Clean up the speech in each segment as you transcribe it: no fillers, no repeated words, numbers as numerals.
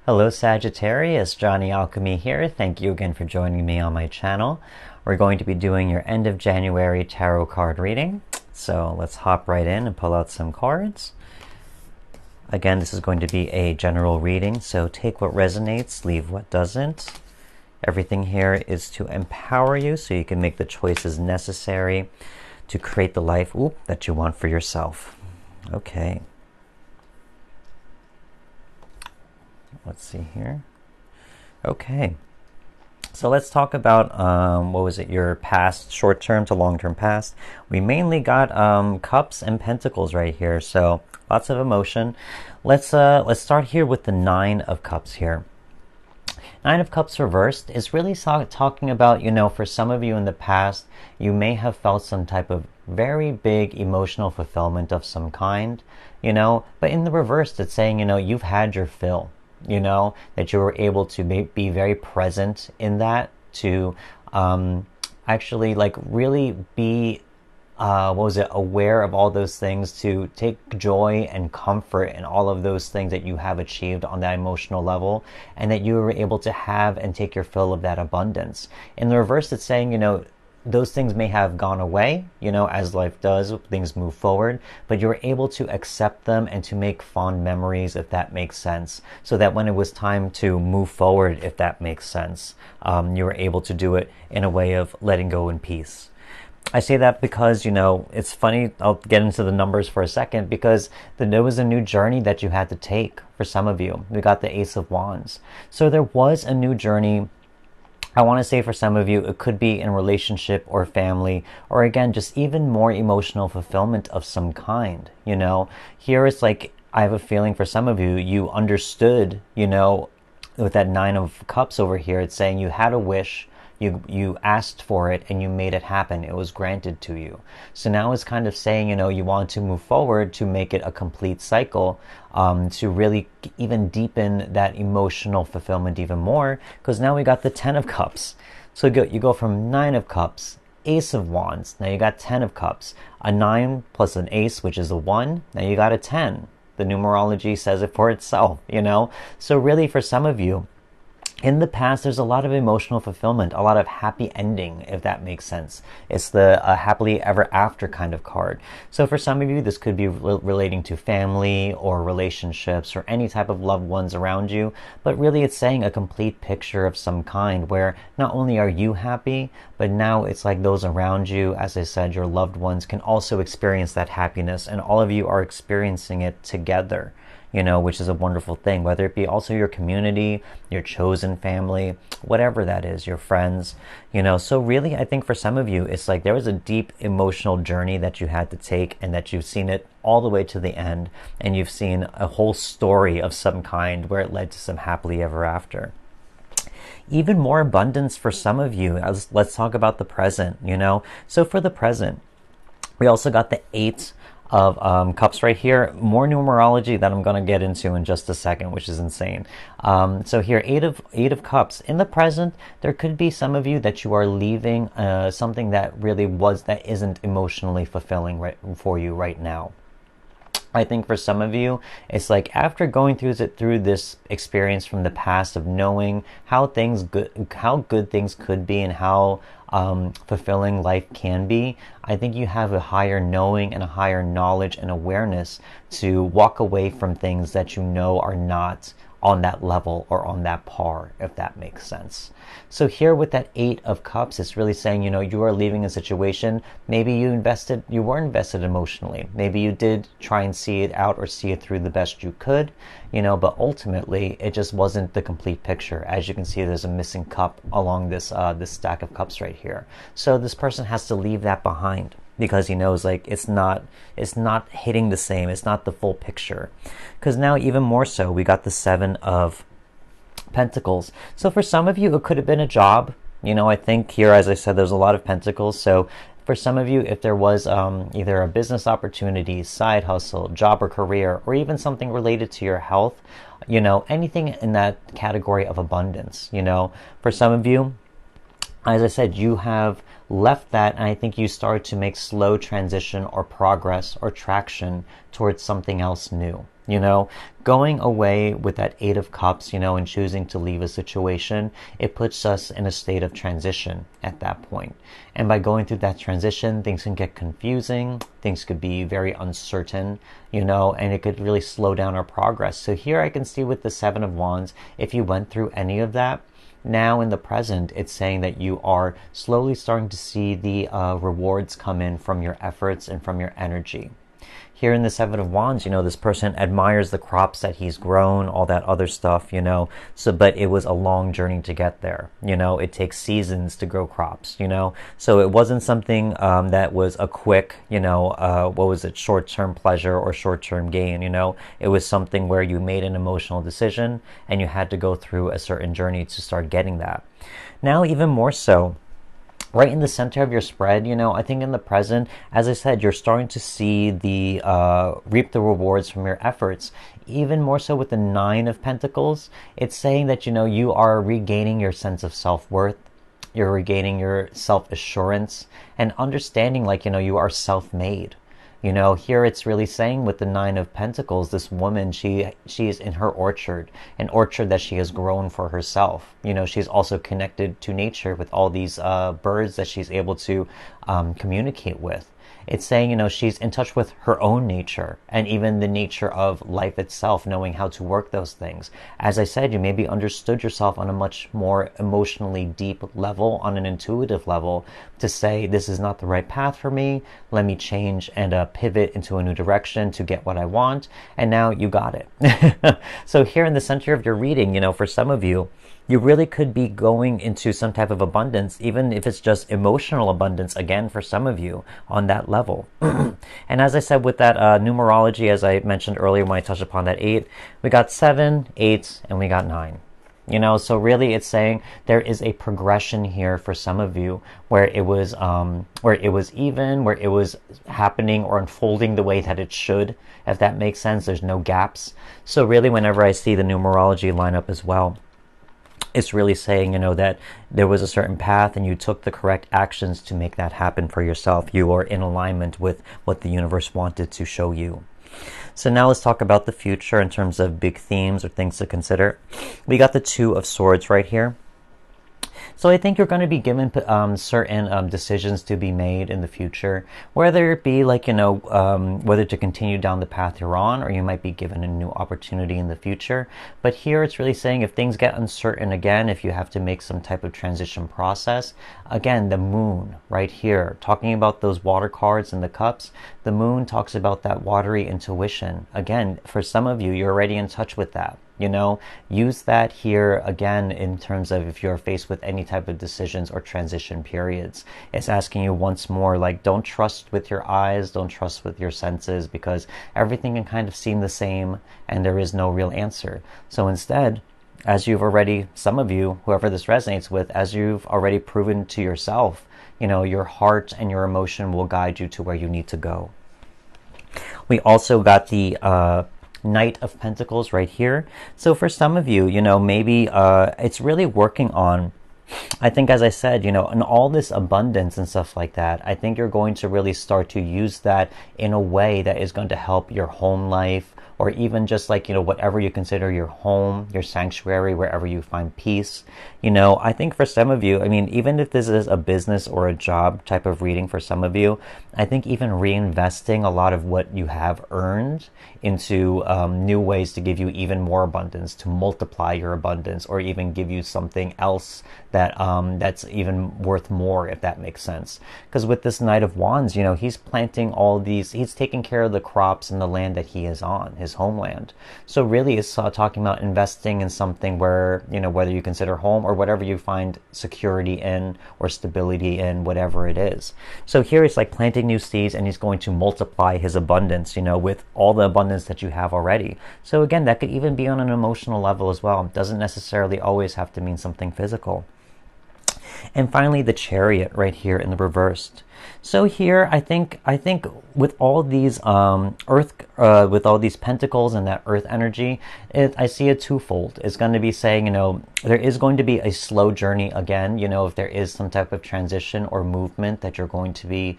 Hello Sagittarius, Johnny Alchemy here. Thank you again for joining me on my channel. We're going to be doing your end of January tarot card reading. So let's hop right in and pull out some cards. Again, this is going to be a general reading, so take what resonates, leave what doesn't. Everything here is to empower you so you can make the choices necessary to create the life that you want for yourself. Okay. Let's see here. Okay. So let's talk about, what was it, your past, short-term to long-term past. We mainly got cups and pentacles right here, so lots of emotion. Let's start here with the Nine of Cups here. Nine of Cups reversed is really talking about, for some of you in the past, you may have felt some type of very big emotional fulfillment of some kind, but in the reverse, it's saying, you've had your fill. That you were able to be very present in that, to actually really be aware of all those things, to take joy and comfort in all of those things that you have achieved on that emotional level, and that you were able to have and take your fill of that abundance. In the reverse, it's saying, those things may have gone away, as life does, things move forward, but you're able to accept them and to make fond memories, if that makes sense, so that when it was time to move forward, if that makes sense, you were able to do it in a way of letting go in peace. I say that because, it's funny, I'll get into the numbers for a second, because there was a new journey that you had to take for some of you. We got the Ace of Wands. So there was a new journey. I want to say for some of you, it could be in relationship or family, or again, just even more emotional fulfillment of some kind, Here it's like, I have a feeling for some of you, you understood, with that Nine of Cups over here, it's saying you had a wish, you asked for it, and you made it happen. It was granted to you. So now it's kind of saying, you want to move forward to make it a complete cycle, to really even deepen that emotional fulfillment even more, because now we got the Ten of Cups. So you go from Nine of Cups, Ace of Wands, now you got Ten of Cups, a 9 plus an ace, which is a 1, now you got a 10. The numerology says it for itself, So really, for some of you, in the past, there's a lot of emotional fulfillment, a lot of happy ending, if that makes sense. It's the happily ever after kind of card. So for some of you, this could be relating to family or relationships or any type of loved ones around you. But really, it's saying a complete picture of some kind where not only are you happy, but now it's like those around you, as I said, your loved ones can also experience that happiness. And all of you are experiencing it together. Which is a wonderful thing, whether it be also your community, your chosen family, whatever that is, your friends, So really, I think for some of you, it's like there was a deep emotional journey that you had to take, and that you've seen it all the way to the end, and you've seen a whole story of some kind where it led to some happily ever after. Even more abundance for some of you. Let's talk about the present, So for the present, we also got the Eight of Cups right here. More numerology that I'm going to get into in just a second, which is insane. So here, Eight of Cups. In the present, there could be some of you that you are leaving something that isn't emotionally fulfilling for you right now. I think for some of you, it's like after going through this experience from the past of knowing how good things could be, and how fulfilling life can be, I think you have a higher knowing and a higher knowledge and awareness to walk away from things that are not on that level or on that par, if that makes sense. So here with that Eight of Cups, it's really saying, you are leaving a situation. Maybe you weren't invested emotionally. Maybe you did try and see it out or see it through the best you could, but ultimately it just wasn't the complete picture. As you can see, there's a missing cup along this stack of cups right here. So this person has to leave that behind, because he knows it's not hitting the same. It's not the full picture. Because now even more so, we got the Seven of Pentacles. So for some of you, it could have been a job. I think here, as I said, there's a lot of pentacles. So for some of you, if there was either a business opportunity, side hustle, job or career, or even something related to your health, anything in that category of abundance, for some of you, as I said, you have left that, and I think you started to make slow transition or progress or traction towards something else new. You know, going away with that Eight of Cups, you know, and choosing to leave a situation, it puts us in a state of transition at that point. And by going through that transition, things can get confusing, things could be very uncertain, you know, and it could really slow down our progress. So here I can see with the Seven of Wands, if you went through any of that, now in the present, it's saying that you are slowly starting to see the rewards come in from your efforts and from your energy. Here in the Seven of Wands, you know, this person admires the crops that he's grown, all that other stuff, you know. So, but it was a long journey to get there. You know, it takes seasons to grow crops, you know. So it wasn't something that was a quick, you know, what was it, short-term pleasure or short-term gain, you know. It was something where you made an emotional decision and you had to go through a certain journey to start getting that. Now, even more so, right in the center of your spread, you know, I think in the present, as I said, you're starting to see the reap the rewards from your efforts. Even more so with the Nine of Pentacles, it's saying that, you know, you are regaining your sense of self-worth. You're regaining your self-assurance and understanding, like, you know, you are self-made. You know, here it's really saying with the Nine of Pentacles, this woman, she is in her orchard, an orchard that she has grown for herself. You know, she's also connected to nature with all these birds that she's able to communicate with. It's saying, you know, she's in touch with her own nature and even the nature of life itself, knowing how to work those things. As I said, you maybe understood yourself on a much more emotionally deep level, on an intuitive level, to say, this is not the right path for me. Let me change and pivot into a new direction to get what I want. And now you got it. So here in the center of your reading, you know, for some of you, you really could be going into some type of abundance, even if it's just emotional abundance, again, for some of you on that level. And as I said, with that numerology, as I mentioned earlier when I touched upon that 8, we got 7, 8, and we got 9. You know, so really it's saying there is a progression here for some of you where it was even, where it was happening or unfolding the way that it should, if that makes sense. There's no gaps. So really, whenever I see the numerology line up as well, it's really saying, you know, that there was a certain path and you took the correct actions to make that happen for yourself. You are in alignment with what the universe wanted to show you. So now let's talk about the future in terms of big themes or things to consider. We got the Two of Swords right here. So I think you're going to be given certain decisions to be made in the future, whether it be like, you know, whether to continue down the path you're on, or you might be given a new opportunity in the future. But here it's really saying if things get uncertain again, if you have to make some type of transition process, again, the Moon right here, talking about those water cards and the cups, the Moon talks about that watery intuition. Again, for some of you, you're already in touch with that. You know, use that here again in terms of if you're faced with any type of decisions or transition periods. It's asking you once more, like, don't trust with your eyes, don't trust with your senses, because everything can kind of seem the same and there is no real answer. So instead, as you've already, some of you, whoever this resonates with, as you've already proven to yourself, you know, your heart and your emotion will guide you to where you need to go. We also got the Knight of Pentacles right here. So for some of you, you know, maybe it's really working on, I think, as I said, you know, in all this abundance and stuff like that, I think you're going to really start to use that in a way that is going to help your home life, or even just like, you know, whatever you consider your home, your sanctuary, wherever you find peace. You know, I think for some of you, I mean, even if this is a business or a job type of reading for some of you, I think even reinvesting a lot of what you have earned into new ways to give you even more abundance, to multiply your abundance, or even give you something else that that's even worth more, if that makes sense. Because with this Knight of Wands, you know, he's planting all these, he's taking care of the crops and the land that he is on, his homeland. So really it's talking about investing in something where, you know, whether you consider home or whatever you find security in or stability in, whatever it is. So here it's like planting new seeds, and he's going to multiply his abundance, you know, with all the abundance that you have already. So again, that could even be on an emotional level as well. It doesn't necessarily always have to mean something physical. And finally, the Chariot right here in the reversed. So here, I think with all these with all these pentacles and that earth energy, I see a twofold. It's going to be saying, there is going to be a slow journey again. If there is some type of transition or movement that you're going to be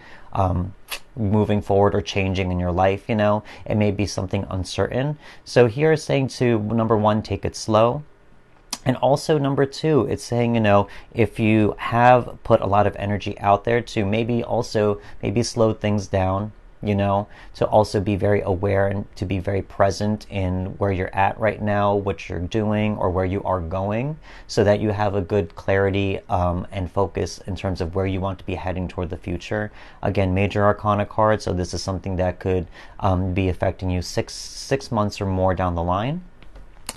moving forward or changing in your life, it may be something uncertain. So here it's saying to, number one, take it slow. And also, number two, it's saying, if you have put a lot of energy out there, to maybe slow things down, to also be very aware and to be very present in where you're at right now, what you're doing, or where you are going, so that you have a good clarity and focus in terms of where you want to be heading toward the future. Again, major arcana card, so this is something that could be affecting you six months or more down the line.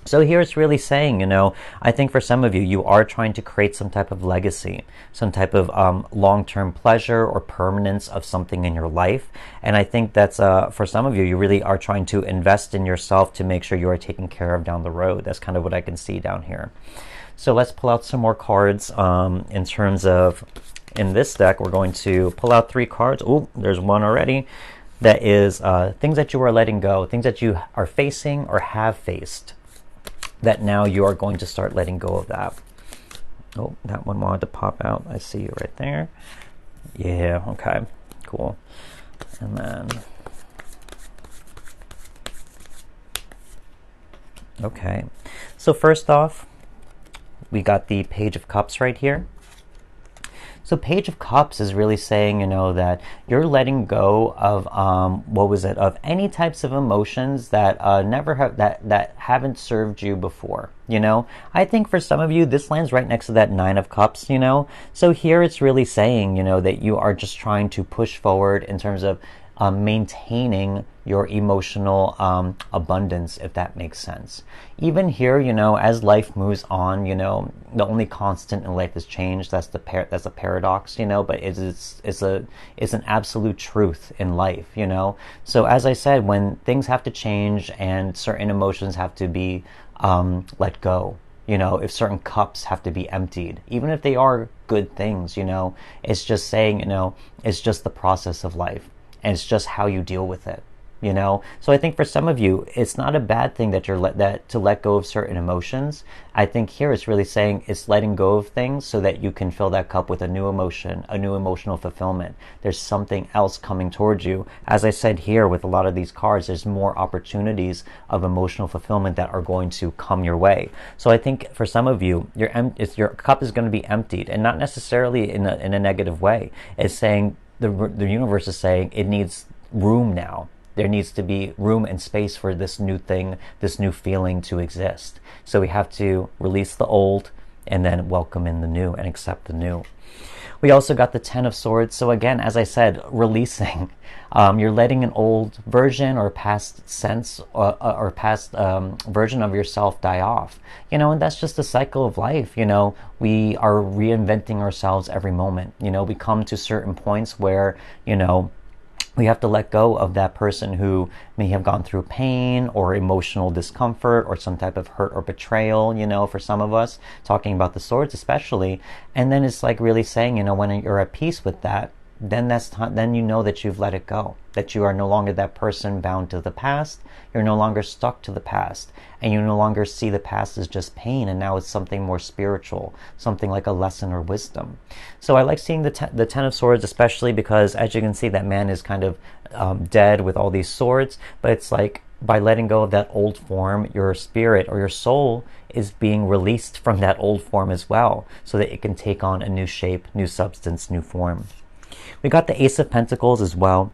So here it's really saying, I think for some of you, you are trying to create some type of legacy, some type of long-term pleasure or permanence of something in your life. And I think that's, for some of you, you really are trying to invest in yourself to make sure you are taken care of down the road. That's kind of what I can see down here. So let's pull out some more cards in terms of, in this deck, we're going to pull out 3 cards. Oh, there's one already. That is things that you are letting go, things that you are facing or have faced, that now you are going to start letting go of that. Oh, that one wanted to pop out. I see you right there. Yeah, okay, cool. And then, okay. So first off, we got the Page of Cups right here. So Page of Cups is really saying, that you're letting go of, of any types of emotions that that haven't served you before. I think for some of you, this lands right next to that 9 of Cups, So here it's really saying, that you are just trying to push forward in terms of maintaining your emotional abundance, if that makes sense. Even here, as life moves on, the only constant in life is change. That's a paradox, but it's an absolute truth in life, So as I said, when things have to change and certain emotions have to be let go, if certain cups have to be emptied, even if they are good things, it's just saying, it's just the process of life. And it's just how you deal with it, So I think for some of you, it's not a bad thing that to let go of certain emotions. I think here it's really saying it's letting go of things so that you can fill that cup with a new emotion, a new emotional fulfillment. There's something else coming towards you. As I said here with a lot of these cards, there's more opportunities of emotional fulfillment that are going to come your way. So I think for some of you, your cup is going to be emptied, and not necessarily in a negative way. It's saying, the universe is saying it needs room now. There needs to be room and space for this new thing, this new feeling to exist. So we have to release the old and then welcome in the new and accept the new. We also got the 10 of Swords. So again, as I said, releasing. You're letting an old version or past sense or past version of yourself die off. And that's just the cycle of life. We are reinventing ourselves every moment. We come to certain points where, we have to let go of that person who may have gone through pain or emotional discomfort or some type of hurt or betrayal, for some of us, talking about the Swords especially. And then it's like really saying, when you're at peace with that, then then you know that you've let it go, that you are no longer that person bound to the past. You're no longer stuck to the past, and you no longer see the past as just pain, and now it's something more spiritual, something like a lesson or wisdom. So I like seeing the 10 of Swords, especially because, as you can see, that man is kind of dead with all these swords, but it's like by letting go of that old form, your spirit or your soul is being released from that old form as well, so that it can take on a new shape, new substance, new form. We got the Ace of Pentacles as well,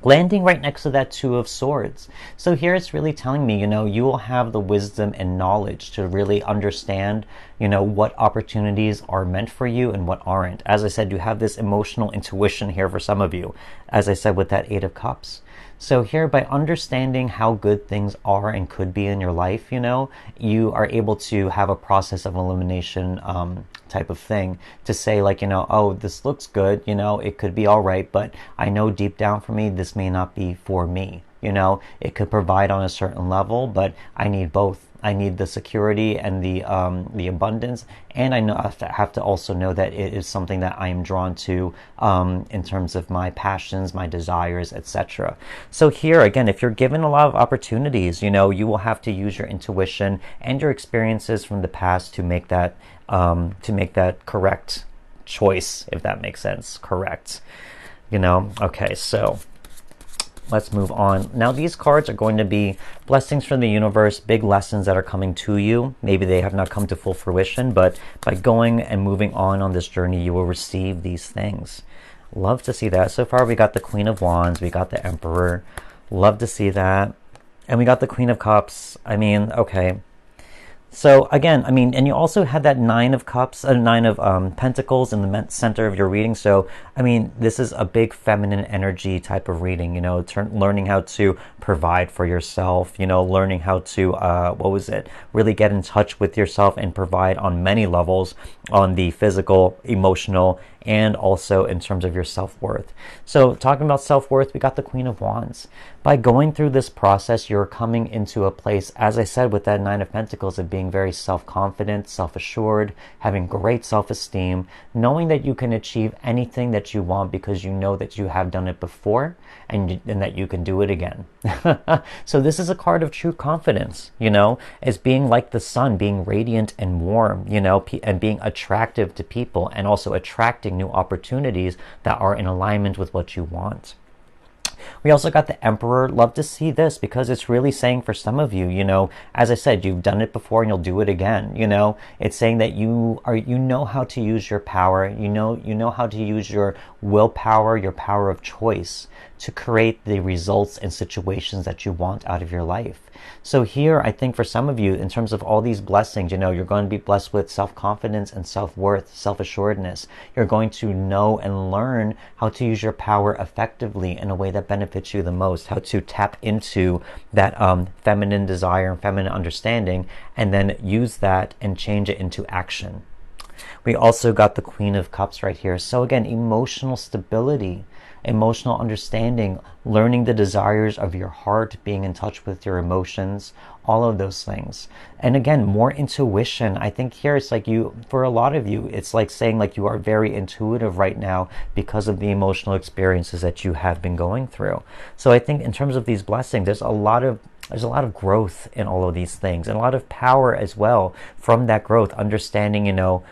landing right next to that 2 of Swords. So here it's really telling me, you will have the wisdom and knowledge to really understand, what opportunities are meant for you and what aren't. As I said, you have this emotional intuition here for some of you, as I said with that 8 of Cups. So here, by understanding how good things are and could be in your life, you are able to have a process of elimination type of thing to say like, oh, this looks good, it could be all right, but I know deep down for me, this may not be for me. It could provide on a certain level, but I need both. I need the security and the abundance, and I know I have to also know that it is something that I am drawn to in terms of my passions, my desires, etc. So here again, if you're given a lot of opportunities, you know, you will have to use your intuition and your experiences from the past to make that correct choice, if that makes sense. Correct. You know. Okay, so let's move on. Now these cards are going to be blessings from the universe, big lessons that are coming to you. Maybe they have not come to full fruition, but by going and moving on this journey, you will receive these things. Love to see that. So far we got the Queen of Wands, we got the Emperor. Love to see that. And we got the Queen of Cups. I mean, okay. So again, I mean, and you also had that Nine of Cups, Nine of Pentacles in the center of your reading. So, I mean, this is a big feminine energy type of reading, you know, learning how to provide for yourself, you know, learning how to, really get in touch with yourself and provide on many levels, on the physical, emotional, and also in terms of your self-worth. So talking about self-worth, we got the Queen of Wands. By going through this process, you're coming into a place, as I said, with that Nine of Pentacles, of being very self-confident, self-assured, having great self-esteem, knowing that you can achieve anything that you want because you know that you have done it before and that you can do it again. So this is a card of true confidence, you know, as being like the sun, being radiant and warm, you know, and being attractive to people, and also attracting new opportunities that are in alignment with what you want. We also got the Emperor. Love to see this because it's really saying for some of you, you know, as I said, you've done it before and you'll do it again. You know, it's saying that you know how to use your power. You know how to use your willpower, your power of choice to create the results and situations that you want out of your life. So here, I think for some of you, in terms of all these blessings, you know, you're going to be blessed with self-confidence and self-worth, self-assuredness. You're going to know and learn how to use your power effectively in a way that benefits you the most, how to tap into that feminine desire and feminine understanding, and then use that and change it into action. We also got the Queen of Cups right here. So again, emotional stability, emotional understanding, learning the desires of your heart, being in touch with your emotions, all of those things. And again, more intuition. I think here it's like for a lot of you, it's like saying like you are very intuitive right now because of the emotional experiences that you have been going through. So I think in terms of these blessings, there's a lot of growth in all of these things, and a lot of power as well from that growth, understanding, you know,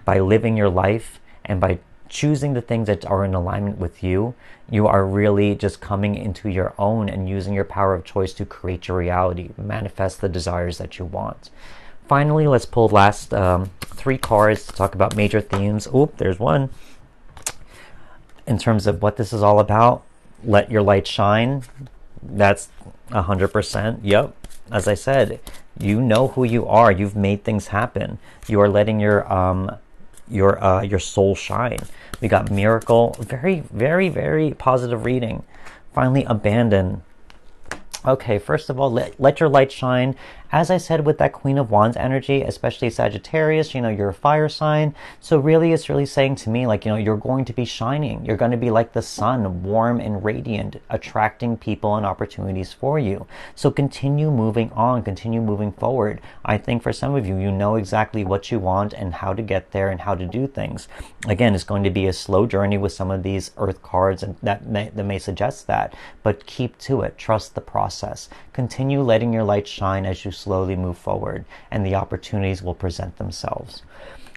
by living your life and by choosing the things that are in alignment with you, you are really just coming into your own and using your power of choice to create your reality, manifest the desires that you want. Finally, let's pull last 3 cards to talk about major themes. Oop, there's one. In terms of what this is all about, let your light shine. That's 100%. Yep. As I said, you know who you are. You've made things happen. You are letting your soul shine. We got Miracle. Very, very, very positive reading. Finally, Abandon. Okay, first of all, let your light shine. As I said, with that Queen of Wands energy, especially Sagittarius, you know, you're a fire sign. So really, it's really saying to me, like, you know, you're going to be shining. You're going to be like the sun, warm and radiant, attracting people and opportunities for you. So continue moving on, continue moving forward. I think for some of you, you know exactly what you want and how to get there and how to do things. Again, it's going to be a slow journey with some of these earth cards, and that may suggest that, but keep to it. Trust the process. Continue letting your light shine as you slowly move forward, and the opportunities will present themselves.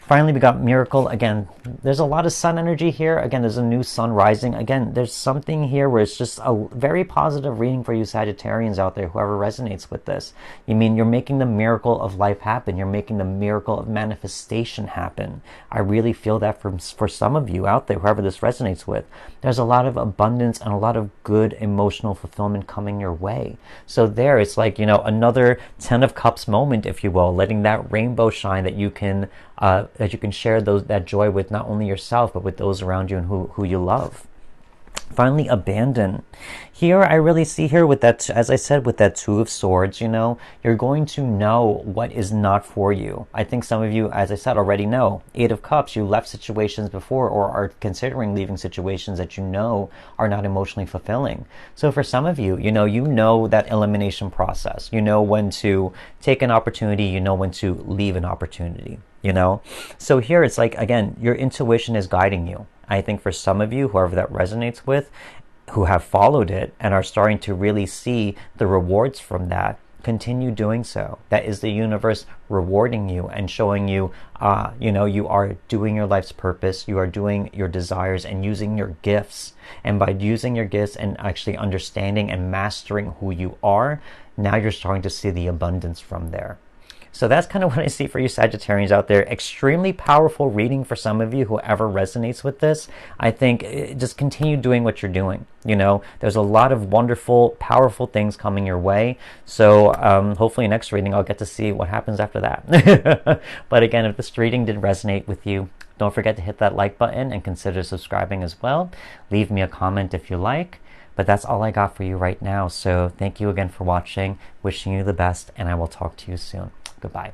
Finally, we got Miracle. Again, there's a lot of sun energy here. Again, there's a new sun rising. Again, there's something here where it's just a very positive reading for you Sagittarians out there, whoever resonates with this. You mean you're making the miracle of life happen. You're making the miracle of manifestation happen. I really feel that for some of you out there, whoever this resonates with. There's a lot of abundance and a lot of good emotional fulfillment coming your way. So there, it's like, you know, another 10 of Cups moment, if you will, letting that rainbow shine that you can share that joy with not only yourself, but with those around you and who you love. Finally, abandon. Here, I really see here with that, as I said, with that Two of Swords, you know, you're going to know what is not for you. I think some of you, as I said, already know. Eight of Cups, you left situations before or are considering leaving situations that you know are not emotionally fulfilling. So for some of you, you know that elimination process. You know when to take an opportunity, you know when to leave an opportunity, you know? So here it's like, again, your intuition is guiding you. I think for some of you, whoever that resonates with, who have followed it and are starting to really see the rewards from that, continue doing so. That is the universe rewarding you and showing you, you are doing your life's purpose, you are doing your desires and using your gifts. And by using your gifts and actually understanding and mastering who you are, now you're starting to see the abundance from there. So that's kind of what I see for you Sagittarians out there. Extremely powerful reading for some of you, whoever resonates with this. I think just continue doing what you're doing. You know, there's a lot of wonderful, powerful things coming your way. So hopefully next reading, I'll get to see what happens after that. But again, if this reading did resonate with you, don't forget to hit that like button and consider subscribing as well. Leave me a comment if you like. But that's all I got for you right now. So thank you again for watching. Wishing you the best, and I will talk to you soon. Goodbye.